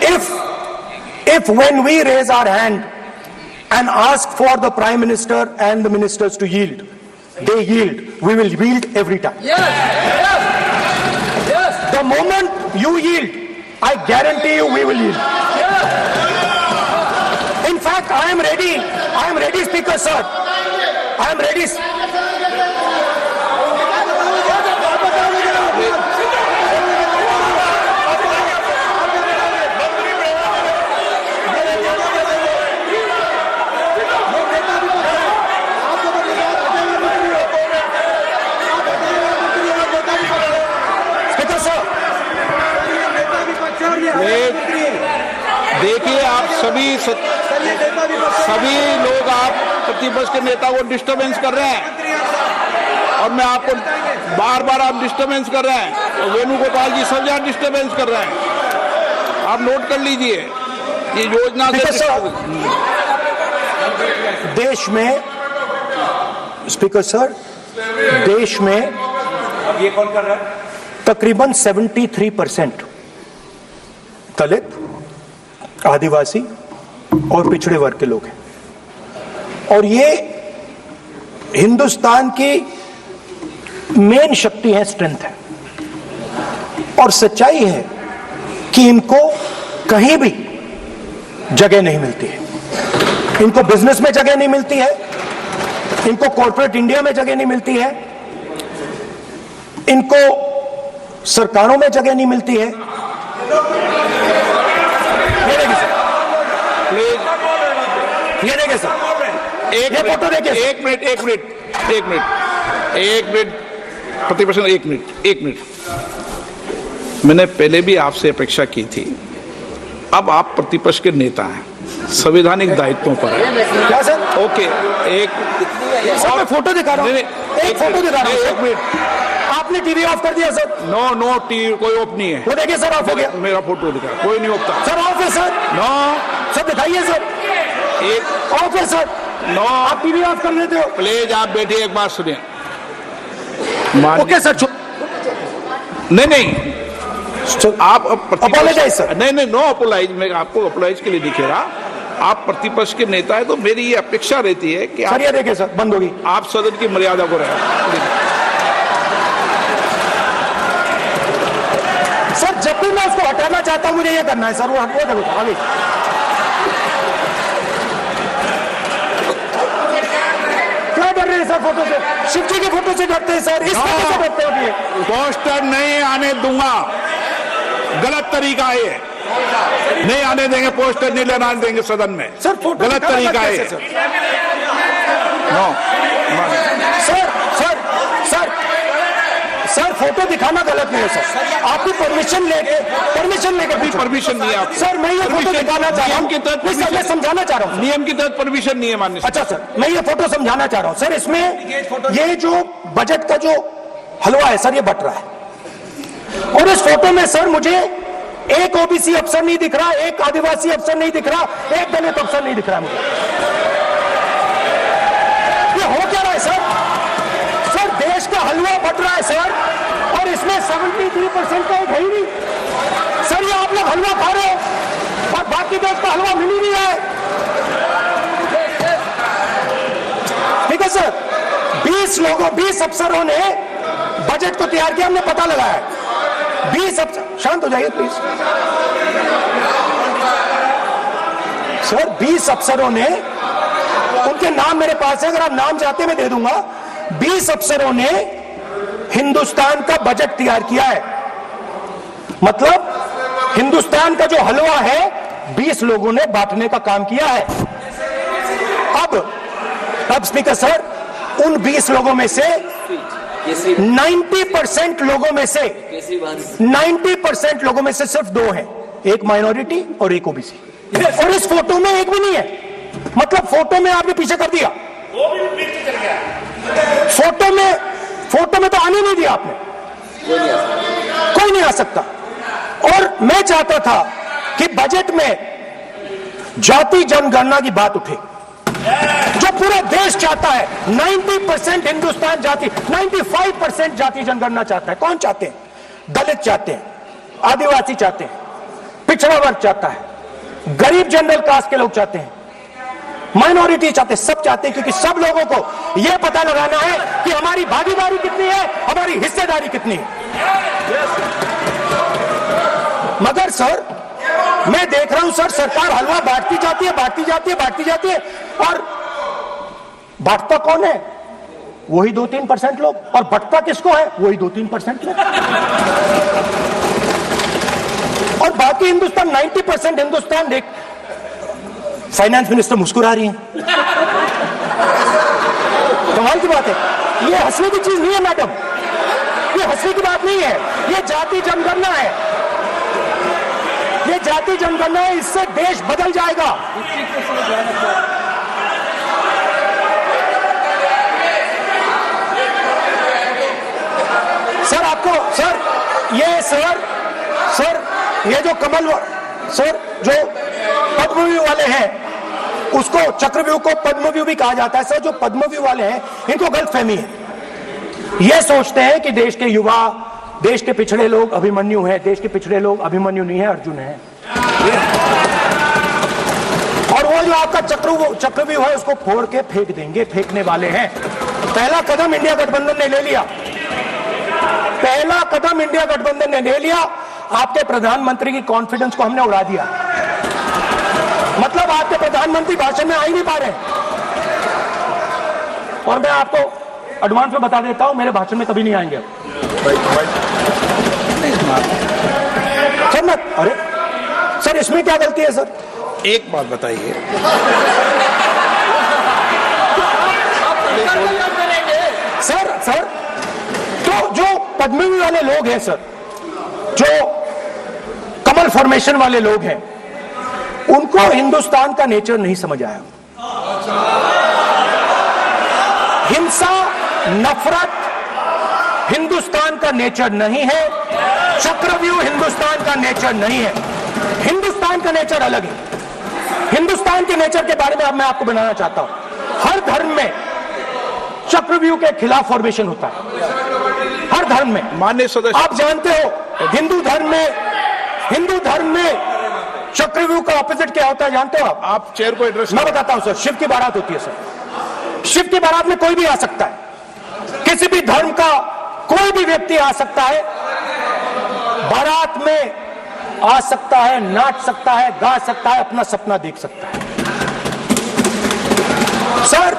if when we raise our hand and ask for the Prime Minister and the ministers to yield, they yield, we will yield every time. Yes. The moment you yield, I guarantee you we will yield. In fact, I am ready, Speaker sir. I am ready. देखिए, आप सभी लोग आप प्रतिपक्ष के नेता को disturbance कर रहे हैं और मैं आपको बार आप डिस्टर्बेंस कर रहे हैं और वेणुगोपाल जी सब जगह डिस्टर्बेंस कर रहे हैं। आप नोट कर लीजिए ये योजना से देश में स्पीकर सर, देश में ये कौन कर रहा है? तकरीबन 73% दलित, आदिवासी और पिछड़े वर्ग के लोग हैं और ये हिंदुस्तान की मेन शक्ति है, स्ट्रेंथ है और सच्चाई है कि इनको कहीं भी जगह नहीं मिलती है। इनको बिजनेस में जगह नहीं मिलती है, इनको कॉर्पोरेट इंडिया में जगह नहीं मिलती है, इनको सरकारों में जगह नहीं मिलती है। ये देखिए सर, एक फोटो देखिए। एक मिनट प्रतिपक्ष, एक मिनट। मैंने पहले भी आपसे अपेक्षा की थी, अब आप प्रतिपक्ष के नेता हैं, संवैधानिक दायित्वों पर है। क्या सर? ओके, एक और फोटो दिखा रहा हूं, एक फोटो दिखा रहा हूं। एक मिनट, आपने टीवी ऑफ कर दिया सर? नो टीवी कोई ऑफ नहीं है। वो देखिए सर, ऑफ हो गया। मेरा फोटो दिखा, कोई नहीं ऑफ था सर। ऑफ है सर? नो सर दिखाइए सर, एक ऑफ है सर। नो, आप टीवी ऑफ कर लेते हो? प्लीज आप बैठिए, एक बात सुनिए। Okay sir. नहीं आप अपोलोजाइज सर। नहीं, नो अपोलाइज। मैं आपको अपोलाइज के लिए दिखे रहा। आप प्रतिपक्ष के नेता है तो मेरी ये अपेक्षा रहती है कि सर ये देखिए सर, बंद होगी। आप सदन की मर्यादा को रहे। सर जब भी मैं उसको हटाना चाहता हूं मुझे ये करना है सर। वो देखो आगे। क्या डर रहे हैं सर फोटो से? शिव जी की फोटो से डरते हैं सर, इस फोटो से डरते हैं। पोस्टर नहीं आने दूंगा, गलत तरीका है, नहीं आने देंगे, पोस्टर नहीं लेना देंगे सदन में। सर फोटो गलत तरीका है। नो सर फोटो दिखाना गलत नहीं है सर। आपकी परमिशन लेके परमिशन नहीं है आप। सर मैं ये फोटो दिखाना चाह रहा हूं, के तहत मैं समझाना चाह रहा हूं। नियम के तहत परमिशन नहीं है माननीय। अच्छा सर, मैं ये फोटो समझाना चाह रहा हूं सर। इसमें ये जो बजट का जो हलवा है सर, ये बट रहा है और इस फोटो में सर मुझे एक ओबीसी अफसर नहीं दिख रहा, एक आदिवासी अफसर नहीं दिख रहा, एक दलित अफसर नहीं दिख रहा मुझे। ये हो क्या रहा है सर? सर देश का हलवा बट रहा है सर और इसमें 73% का एक है ही नहीं सर। ये आप लोग हलवा खा रहे हो और बाकी देश का हलवा मिल ही नहीं रहा है। ठीक है सर, 20 अफसरों ने बजट को तैयार किया, हमने पता लगाया। 20 अफसर, शांत हो जाइए प्लीज सर। 20 अफसरों ने, उनके नाम मेरे पास है, अगर आप नाम चाहते मैं दे दूंगा। 20 अफसरों ने हिंदुस्तान का बजट तैयार किया है। मतलब हिंदुस्तान का जो हलवा है 20 लोगों ने बांटने का काम किया है। अब स्पीकर सर, उन 20 लोगों में से 90% लोगों में से 90% लोगों में से सिर्फ 2 हैं, एक माइनॉरिटी और एक ओबीसी। और इस फोटो में एक भी नहीं है। मतलब फोटो में आपने पीछे कर दिया, फोटो में तो आने नहीं दिया आपने। कोई नहीं आ सकता। और मैं चाहता था कि बजट में जाति जनगणना की बात उठे, जो पूरा देश चाहता है। 90% हिंदुस्तान जाति, 95% जाति जनगणना चाहता है। कौन चाहते हैं? दलित चाहते हैं, आदिवासी चाहते हैं, पिछड़ा वर्ग चाहता है, गरीब जनरल कास्ट के लोग चाहते हैं, माइनॉरिटी चाहते हैं, सब चाहते हैं, क्योंकि सब लोगों को यह पता लगाना है कि हमारी भागीदारी कितनी है, हमारी हिस्सेदारी कितनी है। मगर सर मैं देख रहा हूं सर, सरकार हलवा बांटती जाती है, बांटती जाती है, बांटती जाती है, और बांटता कौन है? वही 2-3% लोग, और बंटता किसको है? वही 2-3% लोग, और बाकी हिंदुस्तान 90% हिंदुस्तान देख। फाइनेंस मिनिस्टर मुस्कुरा रही हैं, कमाल की बात है। ये हंसने की चीज नहीं है मैडम, ये हंसने की बात नहीं है, ये जाति जनगणना है, ये जाति जनगणना है, इससे देश बदल जाएगा। सर आपको सर ये सर ये जो कमल सर जो पद्मव्यूह वाले हैं, उसको चक्रव्यूह को पद्मव्यूह भी कहा जाता है। सर जो पद्मव्यूह वाले हैं इनको गलतफहमी है, ये सोचते हैं कि देश के युवा, देश के पिछड़े लोग अभिमन्यु हैं, देश के पिछड़े लोग अभिमन्यु नहीं है, अर्जुन है। और वो जो आपका चक्रव्यूह है उसको फोड़ के फेंक देंगे, फेंकने वाले हैं। पहला कदम इंडिया गठबंधन ने ले लिया, पहला कदम इंडिया गठबंधन ने ले लिया। आपके प्रधानमंत्री की कॉन्फिडेंस को हमने उड़ा दिया, मतलब आपके प्रधानमंत्री भाषण में आ ही नहीं पा रहे। और मैं आपको एडवांस में बता देता हूं, मेरे भाषण में कभी नहीं आएंगे सर। मत अरे सर इसमें क्या गलती है सर? एक बात बताइए, सर तो जो पद्मव्यूह वाले लोग हैं सर, जो कमल फॉर्मेशन वाले लोग हैं, उनको हिंदुस्तान का नेचर नहीं समझ आया। हिंसा, नफरत हिंदुस्तान का नेचर नहीं है, चक्रव्यूह हिंदुस्तान का नेचर नहीं है। हिंदुस्तान का नेचर अलग है। हिंदुस्तान के नेचर के बारे में अब मैं आपको बनाना चाहता हूं। हर धर्म में चक्रव्यूह के खिलाफ फॉर्मेशन होता है, हर धर्म में। माननीय सदस्य, आप जानते हो हिंदू धर्म में चक्रव्यूह का ऑपोजिट क्या होता है, जानते हो आप चेयर को एड्रेस। मैं बताता हूं सर, शिव की बारात होती है सर, शिव की बारात में कोई भी आ सकता है, किसी भी धर्म का कोई भी व्यक्ति आ सकता है, बारात में आ सकता है, नाच सकता है, गा सकता है, अपना सपना देख सकता है। सर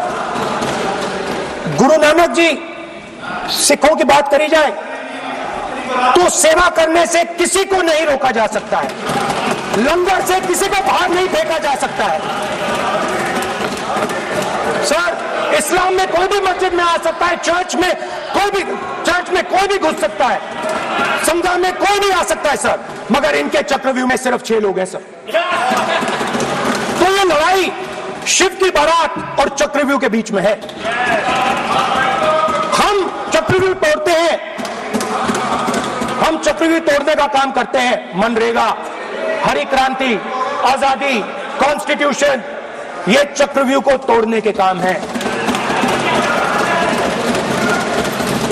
गुरु नानक जी, सिखों की बात करी जाए तो सेवा करने से किसी को नहीं रोका जा सकता है, लंगर से किसी को बाहर नहीं फेंका जा सकता है। सर इस्लाम में कोई भी मस्जिद में आ सकता है, चर्च में कोई भी घुस सकता है, समुदाय में कोई भी आ सकता है सर, मगर इनके चक्रव्यूह में सिर्फ 6 लोग हैं सर। तो ये लड़ाई शिव की बारात और चक्रव्यूह के बीच में है। हम चक्रव्यूह तोड़ते हैं, हम चक्रव्यूह तोड़ने का काम करते हैं। मनरेगा, हरी क्रांति, आजादी, कॉन्स्टिट्यूशन, ये चक्रव्यूह को तोड़ने के काम है।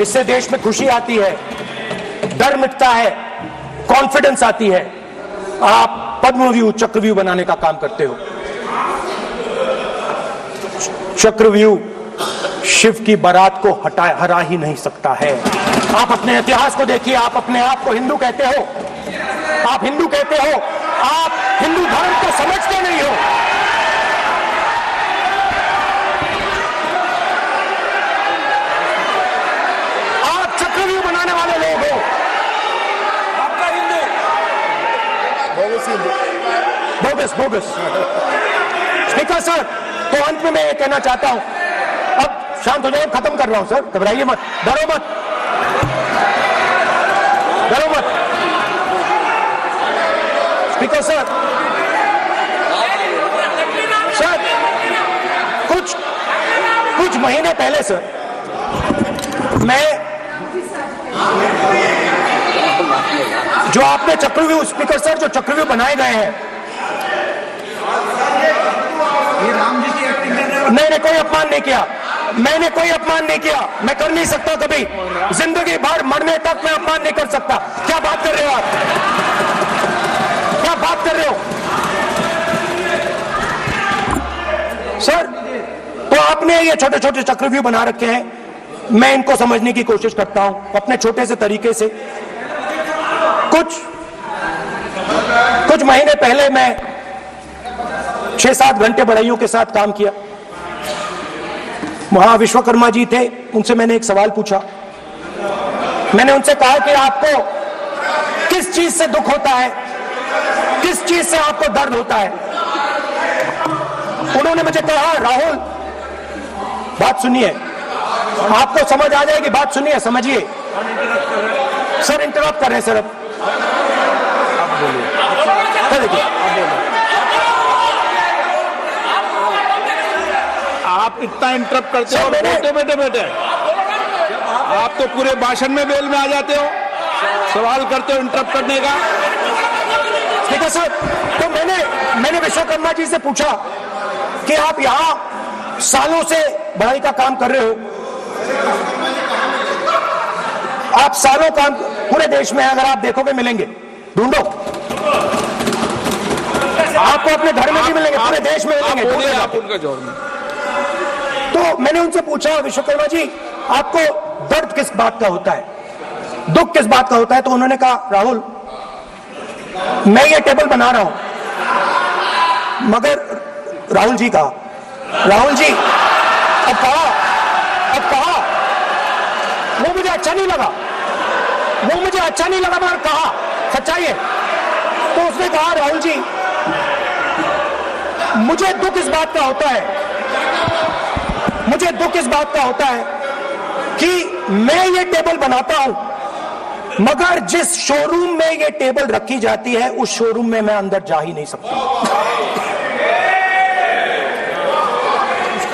इससे देश में खुशी आती है, डर मिटता है, कॉन्फिडेंस आती है। आप पद्मव्यूह चक्रव्यूह बनाने का काम करते हो। चक्रव्यूह शिव की बारात को हरा ही नहीं सकता है। आप अपने इतिहास को देखिए, आप अपने आप को हिंदू कहते हो, आप हिंदू कहते हो, आप हिंदू धर्म को समझते नहीं हो। आप चक्रव्यूह बनाने वाले लोग हो, आपका हिंदू बोगस। स्पीकर सर, तो अंत में मैं ये कहना चाहता हूं, अब शांत हो जाए, खत्म कर रहा हूं सर, घबराइए मत, डरो मत। स्पीकर सर, कुछ महीने पहले सर, मैं जो आपने चक्रव्यूह, स्पीकर सर, जो चक्रव्यूह बनाए गए हैं, मैंने कोई अपमान नहीं किया, मैंने कोई अपमान नहीं किया, मैं कर नहीं सकता कभी, जिंदगी भर मरने तक मैं अपमान नहीं कर सकता। क्या बात कर रहे हो आप, क्या बात अपने ये छोटे छोटे चक्रव्यूह बना रखे हैं, मैं इनको समझने की कोशिश करता हूं अपने छोटे से तरीके से। कुछ महीने पहले मैं 6-7 घंटे बढ़इयों के साथ काम किया। वहां विश्वकर्मा जी थे, उनसे मैंने एक सवाल पूछा। मैंने उनसे कहा कि आपको किस चीज से दुख होता है, किस चीज से आपको दर्द होता है। उन्होंने मुझे कहा, राहुल बात सुनिए, आपको समझ आ जाएगी, बात सुनिए, समझिए। सर इंटरप्ट कर रहे हैं सर, अब देखिए आप इतना इंटरप्ट करते हो, बेटे आप तो पूरे भाषण में बेल में आ जाते हो, सवाल करते हो इंटरप्ट करने का। ठीक है सर, तो मैंने विश्वकर्मा जी से पूछा कि आप यहां सालों से बढ़ई का काम कर रहे हो, आप सालों काम पूरे देश में अगर आप देखोगे मिलेंगे, ढूंढो, आपको अपने घर में भी मिलेंगे, पूरे देश में मिलेंगे। आप उनका जवाब। तो मैंने उनसे पूछा, विश्वकर्मा जी आपको दर्द किस बात का होता है, दुख किस बात का होता है? तो उन्होंने कहा, राहुल मैं ये टेबल बना रहा हूं, मगर राहुल जी कहा, राहुल जी अब कहा वो मुझे अच्छा नहीं लगा, मगर कहा सच्चाई है। तो उसने कहा, राहुल जी मुझे दुख इस बात का होता है कि मैं ये टेबल बनाता हूं, मगर जिस शोरूम में ये टेबल रखी जाती है उस शोरूम में मैं अंदर जा ही नहीं सकता।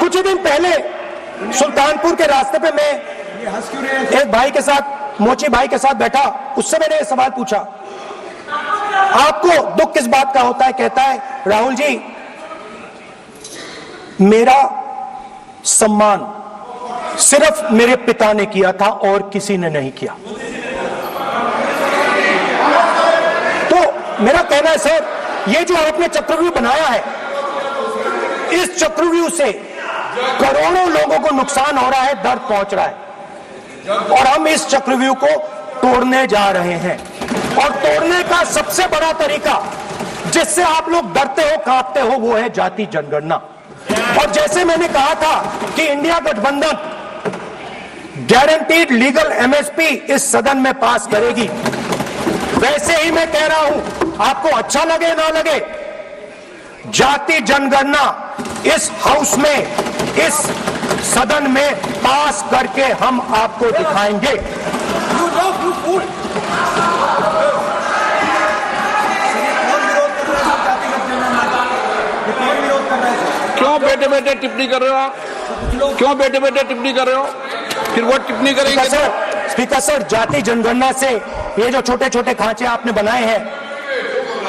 कुछ ही दिन पहले सुल्तानपुर के रास्ते पे मैं एक भाई के साथ, मोची भाई के साथ बैठा, उससे मैंने ये सवाल पूछा, आपको दुख किस बात का होता है? कहता है, राहुल जी मेरा सम्मान सिर्फ मेरे पिता ने किया था और किसी ने नहीं किया। तो मेरा कहना है सर, ये जो आपने चक्रव्यूह बनाया है, इस चक्रव्यूह से करोड़ों लोगों को नुकसान हो रहा है, दर्द पहुंच रहा है, और हम इस चक्रव्यूह को तोड़ने जा रहे हैं। और तोड़ने का सबसे बड़ा तरीका जिससे आप लोग डरते हो, कांपते हो, वो है जाति जनगणना। और जैसे मैंने कहा था कि इंडिया गठबंधन गारंटीड लीगल एमएसपी इस सदन में पास करेगी, वैसे ही मैं कह रहा हूं, आपको अच्छा लगे ना लगे, जाति जनगणना इस हाउस में, इस सदन में पास करके हम आपको दिखाएंगे। क्यों बेटे बेटे टिप्पणी कर रहे हो आप? क्यों बेटे बेटे टिप्पणी कर रहे हो? फिर वो टिप्पणी करेंगे। स्पीकर सर, जाति जनगणना से ये जो छोटे छोटे खांचे आपने बनाए हैं,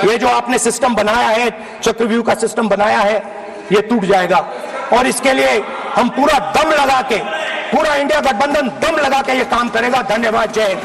ये जो आपने सिस्टम बनाया है, चक्रव्यूह का सिस्टम बनाया है, ये टूट जाएगा। और इसके लिए हम पूरा दम लगा के, पूरा इंडिया गठबंधन दम लगा के ये काम करेगा। धन्यवाद, जय हिंद।